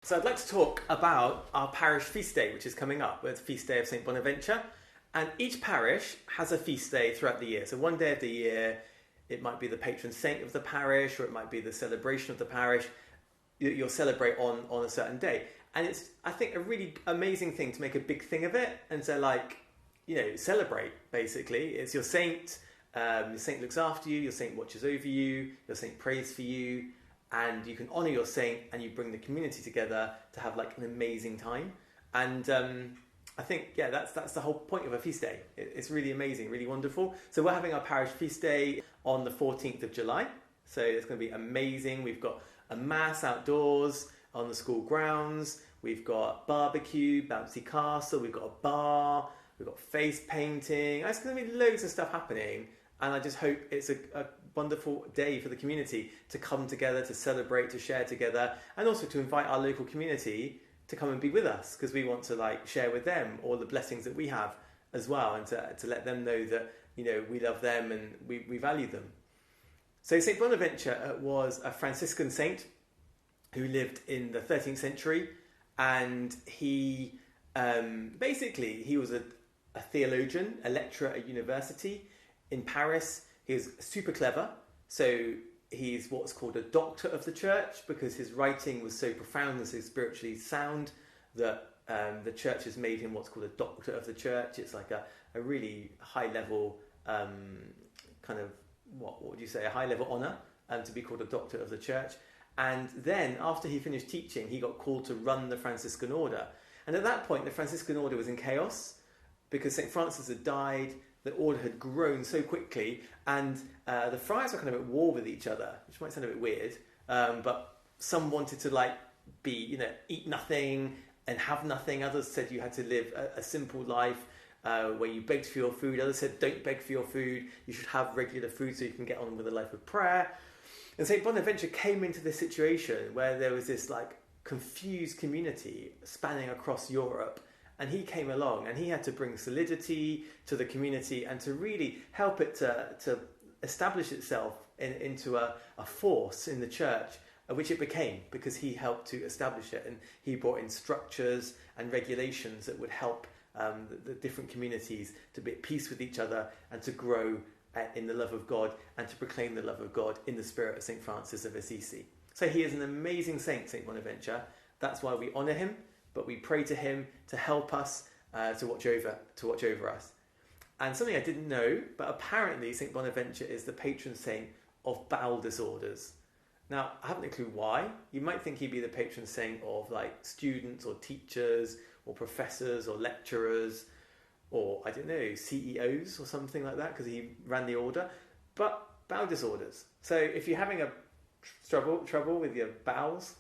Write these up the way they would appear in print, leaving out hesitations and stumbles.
So I'd like to talk about our parish feast day, which is coming up. It's Feast Day of St Bonaventure. And each parish has a feast day throughout the year. So one day of the year, it might be the patron saint of the parish, or it might be the celebration of the parish. You'll celebrate on a certain day. And it's, I think, a really amazing thing to make a big thing of it. And so, celebrate, basically. It's your saint. Your saint looks after you. Your saint watches over you. Your saint prays for you. And you can honour your saint, and you bring the community together to have an amazing time. And I think, that's the whole point of a feast day. It's really amazing, really wonderful. So we're having our parish feast day on the 14th of July. So it's going to be amazing. We've got a mass outdoors on the school grounds. We've got barbecue, bouncy castle. We've got a bar. We've got face painting. There's going to be loads of stuff happening. And I just hope it's a wonderful day for the community to come together, to celebrate, to share together, and also to invite our local community to come and be with us, because we want to share with them all the blessings that we have as well, and to let them know that we love them and we value them. So St Bonaventure was a Franciscan saint who lived in the 13th century, and he he was a theologian, a lecturer at university in Paris. He was super clever, so he's what's called a doctor of the church, because his writing was so profound and so spiritually sound that the church has made him what's called a doctor of the church. It's like a really high level what would you say, a high level honour to be called a doctor of the church. And then after he finished teaching, he got called to run the Franciscan order. And at that point, the Franciscan order was in chaos because St Francis had died. The order had grown so quickly, and the friars were kind of at war with each other, which might sound a bit weird, but some wanted to eat nothing and have nothing. Others said you had to live a simple life where you begged for your food. Others said don't beg for your food, you should have regular food so you can get on with a life of prayer. And St Bonaventure came into this situation where there was this confused community spanning across Europe. And he came along and he had to bring solidity to the community and to really help it to establish itself into a force in the church, which it became, because he helped to establish it. And he brought in structures and regulations that would help the different communities to be at peace with each other and to grow in the love of God and to proclaim the love of God in the spirit of St Francis of Assisi. So he is an amazing saint, St Bonaventure. That's why we honour him. But we pray to him to help us to watch over us. And something I didn't know, but apparently St Bonaventure is the patron saint of bowel disorders. Now, I haven't a clue why. You might think he'd be the patron saint of students or teachers or professors or lecturers or, I don't know, CEOs or something like that, because he ran the order. But bowel disorders. So if you're having a trouble with your bowels,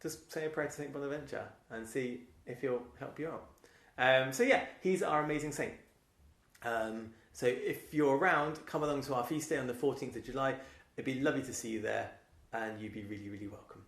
just say a prayer to St Bonaventure and see if he'll help you out. He's our amazing saint. So if you're around, come along to our feast day on the 14th of July. It'd be lovely to see you there, and you'd be really, really welcome.